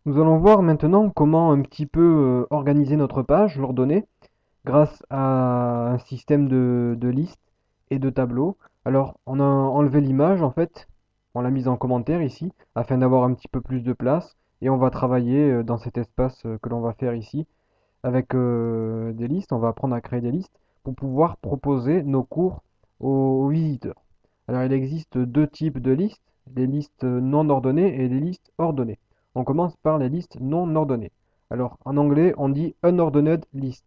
Nous allons voir maintenant comment un petit peu organiser notre page, l'ordonnée, grâce à un système de listes et de tableaux. Alors, on a enlevé l'image en fait, on l'a mise en commentaire ici, afin d'avoir un petit peu plus de place. Et on va travailler dans cet espace que l'on va faire ici avec des listes. On va apprendre à créer des listes pour pouvoir proposer nos cours aux visiteurs. Alors, il existe deux types de listes, des listes non ordonnées et des listes ordonnées. On commence par les listes non ordonnées. Alors, en anglais, on dit unordered list.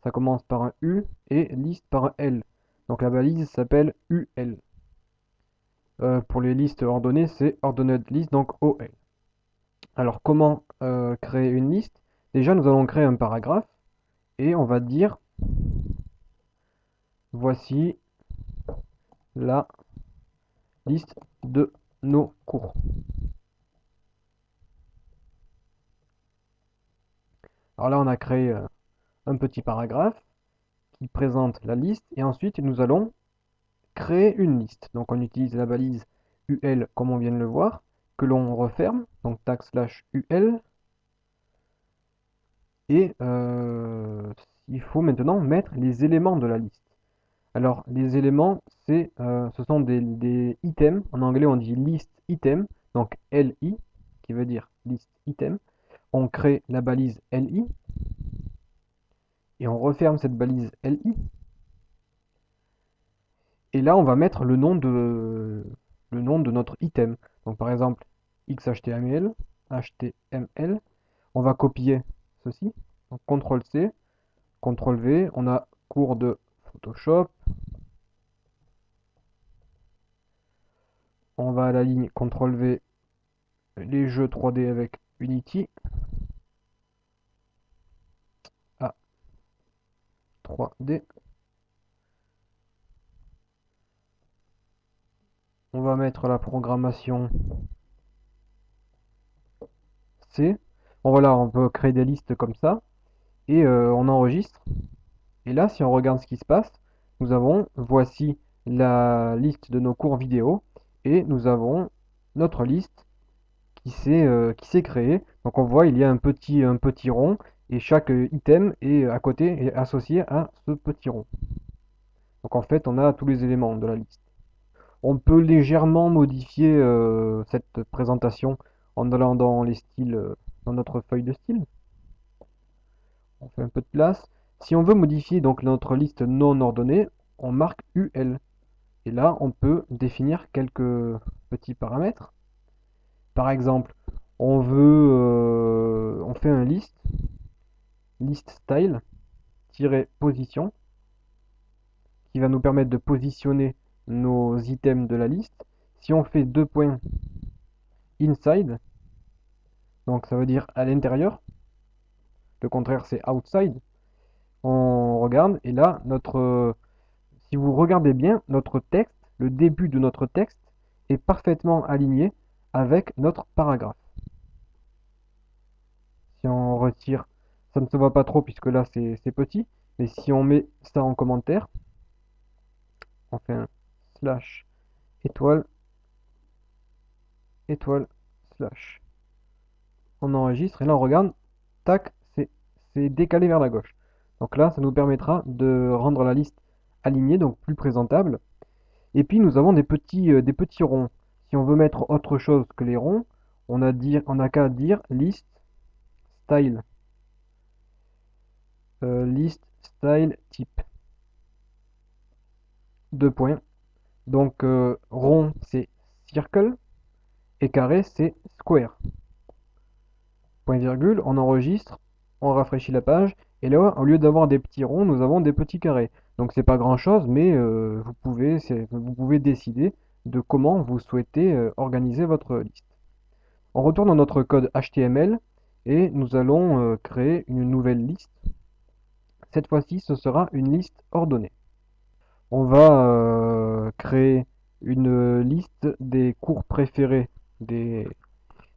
Ça commence par un U et liste par un L. Donc la balise s'appelle UL. Pour les listes ordonnées, c'est ordered list, donc OL. Alors, comment créer une liste? Déjà, nous allons créer un paragraphe et on va dire voici la liste de nos cours. Alors là, on a créé un petit paragraphe qui présente la liste et ensuite nous allons créer une liste. Donc on utilise la balise UL comme on vient de le voir, que l'on referme, donc tag slash UL, et il faut maintenant mettre les éléments de la liste. Alors les éléments, ce sont des items, en anglais on dit list item, donc LI, qui veut dire list item. On crée la balise LI, et on referme cette balise LI, et là on va mettre le nom de notre item. Donc par exemple XHTML, HTML, on va copier ceci, donc CTRL C, CTRL V, on a cours de Photoshop, on va à la ligne CTRL V, les jeux 3D avec Unity, à 3D, on va mettre la programmation C, bon voilà, on peut créer des listes comme ça, et on enregistre. Et là, si on regarde ce qui se passe, nous avons, voici la liste de nos cours vidéo, et nous avons notre liste qui s'est créée. Donc on voit, il y a un petit rond, et chaque item est à côté est associé à ce petit rond. Donc en fait, on a tous les éléments de la liste. On peut légèrement modifier cette présentation en allant dans les styles, dans notre feuille de style. On fait un peu de place. Si on veut modifier donc notre liste non ordonnée, on marque UL. Et là, on peut définir quelques petits paramètres. Par exemple, on fait un list style position, qui va nous permettre de positionner nos items de la liste. Si on fait deux points inside, donc ça veut dire à l'intérieur, le contraire c'est outside, on regarde et là si vous regardez bien, notre texte, le début de notre texte est parfaitement aligné avec notre paragraphe. Si on retire, ça ne se voit pas trop puisque là c'est petit, mais si on met ça en commentaire, on fait un slash étoile, étoile, slash. On enregistre et là on regarde, tac, c'est décalé vers la gauche. Donc là, ça nous permettra de rendre la liste alignée, donc plus présentable. Et puis nous avons des petits ronds. Si on veut mettre autre chose que les ronds, on a qu'à dire list style, list style type. Deux points. Donc rond c'est circle et carré c'est square. Point virgule, on enregistre, on rafraîchit la page et là au lieu d'avoir des petits ronds, nous avons des petits carrés. Donc c'est pas grand chose, mais vous pouvez décider de comment vous souhaitez organiser votre liste. On retourne dans notre code HTML et nous allons créer une nouvelle liste. Cette fois-ci, ce sera une liste ordonnée. On va créer une liste des cours préférés des,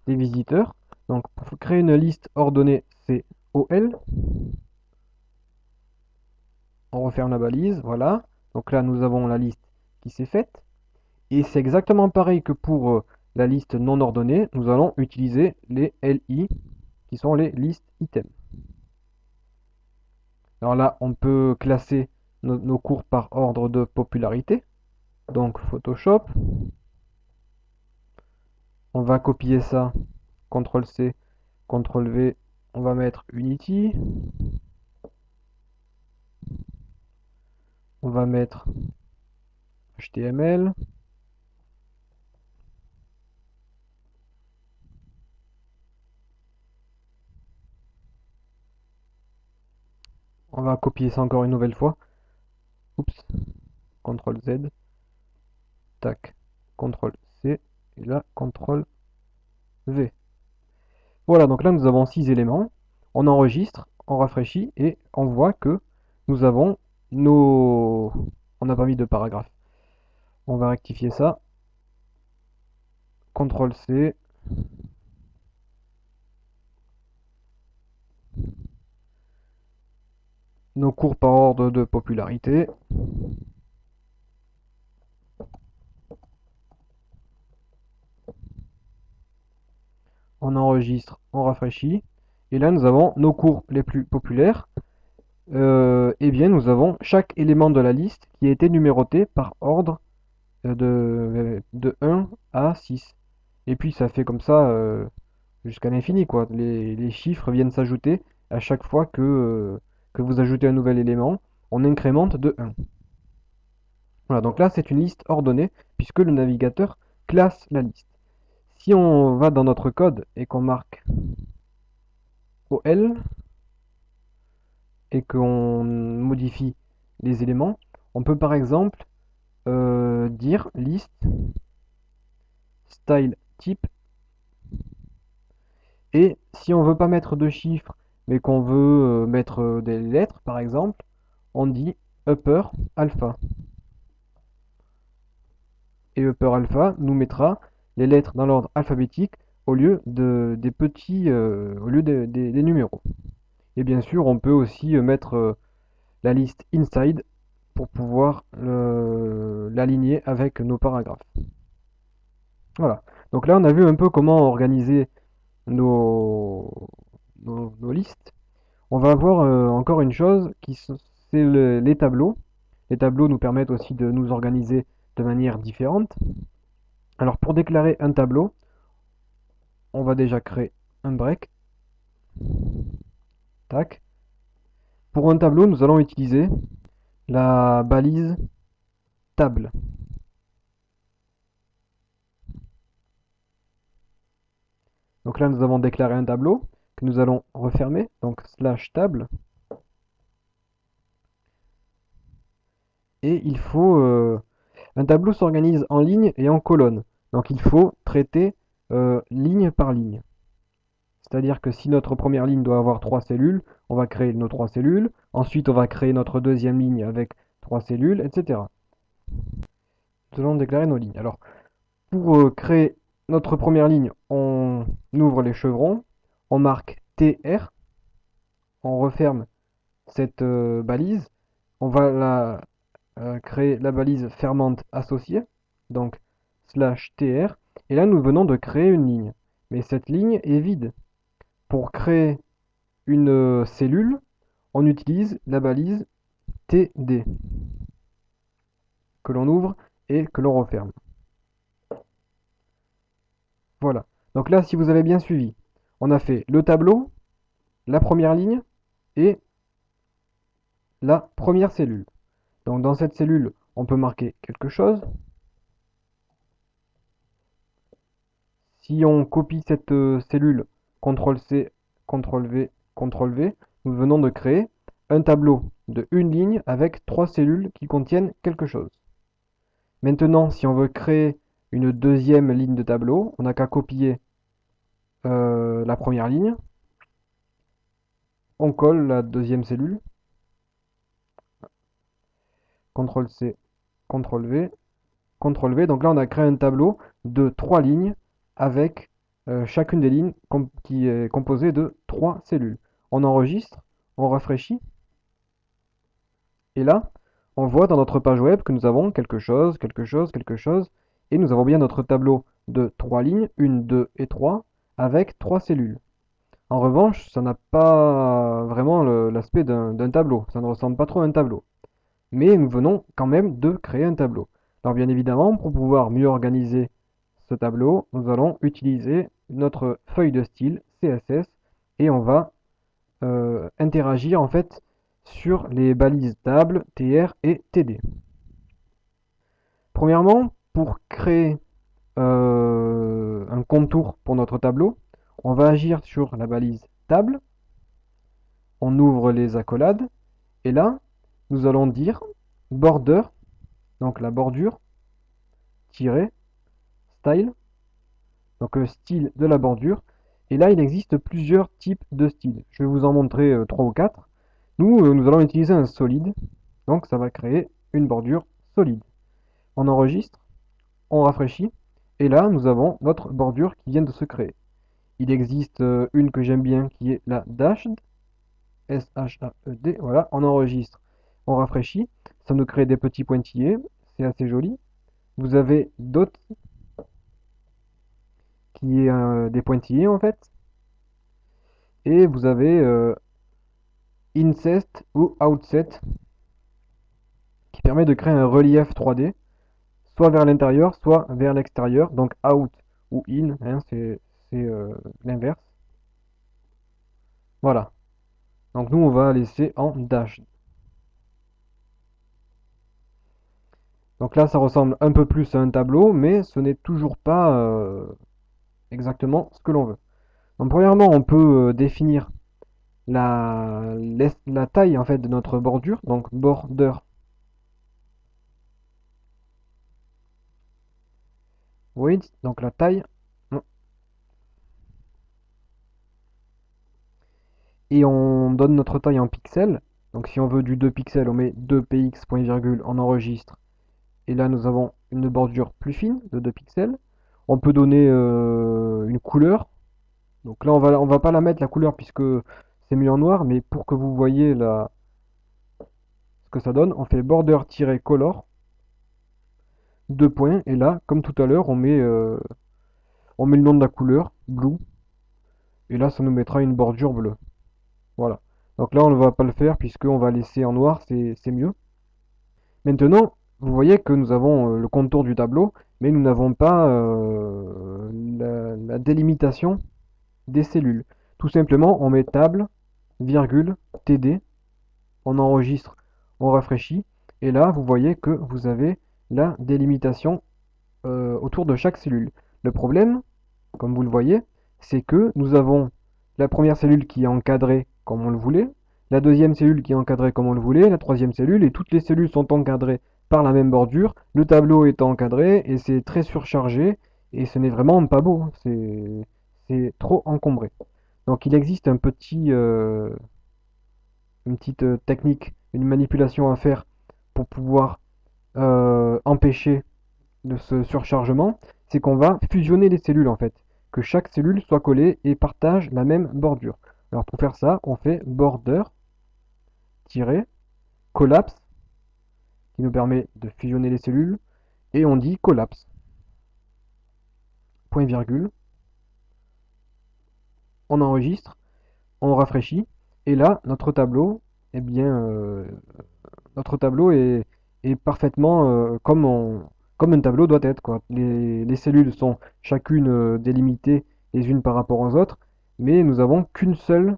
des visiteurs. Donc pour créer une liste ordonnée, c'est OL. On referme la balise, voilà. Donc là, nous avons la liste qui s'est faite. Et c'est exactement pareil que pour la liste non ordonnée. Nous allons utiliser les LI qui sont les listes items. Alors là, on peut classer nos cours par ordre de popularité. Donc Photoshop. On va copier ça. CTRL-C, CTRL-V. On va mettre Unity. On va mettre HTML. On va copier ça encore une nouvelle fois. Oups. CTRL-Z. Tac. CTRL-C. Et là, CTRL-V. Voilà, donc là nous avons 6 éléments. On enregistre, on rafraîchit et on voit que nous avons nos... On n'a pas mis de paragraphe. On va rectifier ça. CTRL-C. Nos cours par ordre de popularité. On enregistre, on rafraîchit. Et là nous avons nos cours les plus populaires. Et bien nous avons chaque élément de la liste qui a été numéroté par ordre de 1 à 6. Et puis ça fait comme ça jusqu'à l'infini, quoi. Les chiffres viennent s'ajouter à chaque fois que vous ajoutez un nouvel élément. On incrémente de 1. Voilà, donc là c'est une liste ordonnée puisque le navigateur classe la liste. Si on va dans notre code et qu'on marque OL et qu'on modifie les éléments, on peut par exemple dire list style type. Et si on veut pas mettre de chiffres mais qu'on veut mettre des lettres par exemple, on dit upper alpha. Et upper alpha nous mettra les lettres dans l'ordre alphabétique au lieu des petits, au lieu des numéros. Et bien sûr, on peut aussi mettre la liste inside pour pouvoir l'aligner avec nos paragraphes. Voilà. Donc là, on a vu un peu comment organiser nos listes. On va voir encore une chose, c'est les tableaux. Les tableaux nous permettent aussi de nous organiser de manière différente. Alors pour déclarer un tableau, on va déjà créer un break. Tac. Pour un tableau, nous allons utiliser la balise table. Donc là, nous avons déclaré un tableau que nous allons refermer, donc slash table. Et il faut... un tableau s'organise en ligne et en colonne. Donc il faut traiter ligne par ligne. C'est-à-dire que si notre première ligne doit avoir 3 cellules, on va créer nos 3 cellules. Ensuite, on va créer notre deuxième ligne avec 3 cellules, etc. Nous allons déclarer nos lignes. Alors, pour créer notre première ligne, on ouvre les chevrons, on marque TR, on referme cette balise, on va créer la balise fermante associée, donc slash TR, et là nous venons de créer une ligne. Mais cette ligne est vide. Pour créer une cellule, on utilise la balise TD, que l'on ouvre et que l'on referme. Voilà. Donc là, si vous avez bien suivi, on a fait le tableau, la première ligne et la première cellule. Donc dans cette cellule, on peut marquer quelque chose. Si on copie cette cellule, CTRL-C, CTRL-V, CTRL-V, nous venons de créer un tableau de une ligne avec 3 cellules qui contiennent quelque chose. Maintenant, si on veut créer une deuxième ligne de tableau, on n'a qu'à copier la première ligne, on colle la deuxième cellule, CTRL-C, CTRL-V, CTRL-V. Donc là, on a créé un tableau de 3 lignes avec chacune des lignes qui est composée de 3 cellules. On enregistre, on rafraîchit, et là, on voit dans notre page web que nous avons quelque chose, quelque chose, quelque chose, et nous avons bien notre tableau de 3 lignes, 1, 2 et 3, avec 3 cellules. En revanche, ça n'a pas vraiment l'aspect d'un tableau. Ça ne ressemble pas trop à un tableau. Mais nous venons quand même de créer un tableau. Alors bien évidemment, pour pouvoir mieux organiser ce tableau, nous allons utiliser notre feuille de style CSS et on va interagir en fait sur les balises table, TR et TD. Premièrement, pour créer un contour pour notre tableau, on va agir sur la balise table, on ouvre les accolades et là, nous allons dire border, donc la bordure, tiret, style, donc le style de la bordure. Et là, il existe plusieurs types de styles. Je vais vous en montrer 3 ou 4. Nous allons utiliser un solide, donc ça va créer une bordure solide. On enregistre, on rafraîchit, et là, nous avons notre bordure qui vient de se créer. Il existe une que j'aime bien qui est la dashed, S-H-A-E-D, voilà, on enregistre, on rafraîchit, ça nous crée des petits pointillés, c'est assez joli. Vous avez dot qui est des pointillés en fait, et vous avez incest ou outset qui permet de créer un relief 3D, soit vers l'intérieur, soit vers l'extérieur, donc out ou in, hein, c'est l'inverse. Voilà, donc nous on va laisser en dash. Donc là ça ressemble un peu plus à un tableau, mais ce n'est toujours pas exactement ce que l'on veut. Donc premièrement on peut définir la taille en fait de notre bordure, donc border width, donc la taille, et on donne notre taille en pixels. Donc si on veut du 2 pixels, on met 2px, point virgule, on enregistre, et là nous avons une bordure plus fine de 2 pixels. On peut donner une couleur, donc là on va pas la mettre la couleur puisque c'est mis en noir, mais pour que vous voyez ce que ça donne, on fait border-color, 2 points, et là, comme tout à l'heure, on met le nom de la couleur, blue, et là ça nous mettra une bordure bleue. Voilà. Donc là on ne va pas le faire puisqu'on va laisser en noir, c'est mieux. Maintenant, vous voyez que nous avons le contour du tableau, mais nous n'avons pas la délimitation des cellules. Tout simplement, on met table, virgule, TD, on enregistre, on rafraîchit, et là, vous voyez que vous avez la délimitation autour de chaque cellule. Le problème, comme vous le voyez, c'est que nous avons la première cellule qui est encadrée comme on le voulait, la deuxième cellule qui est encadrée comme on le voulait, la troisième cellule, et toutes les cellules sont encadrées par la même bordure, le tableau est encadré, et c'est très surchargé, et ce n'est vraiment pas beau, c'est trop encombré. Donc il existe une petite technique, une manipulation à faire pour pouvoir empêcher de ce surchargement, c'est qu'on va fusionner les cellules en fait, que chaque cellule soit collée et partage la même bordure. Alors pour faire ça, on fait border, collapse, qui nous permet de fusionner les cellules, et on dit collapse, point virgule, on enregistre, on rafraîchit, et là, notre tableau, eh bien, notre tableau est parfaitement comme un tableau doit être, quoi. Les cellules sont chacune délimitées les unes par rapport aux autres, mais nous avons qu'une seule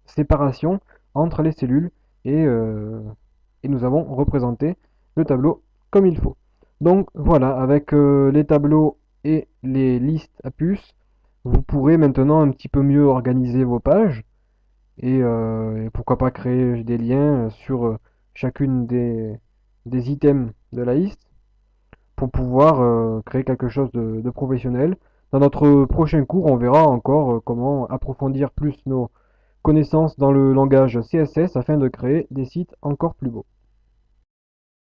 séparation entre les cellules et nous avons représenté le tableau comme il faut. Donc voilà, avec les tableaux et les listes à puces, vous pourrez maintenant un petit peu mieux organiser vos pages et pourquoi pas créer des liens sur chacune des items de la liste pour pouvoir créer quelque chose de professionnel. Dans notre prochain cours, on verra encore comment approfondir plus nos connaissances dans le langage CSS afin de créer des sites encore plus beaux.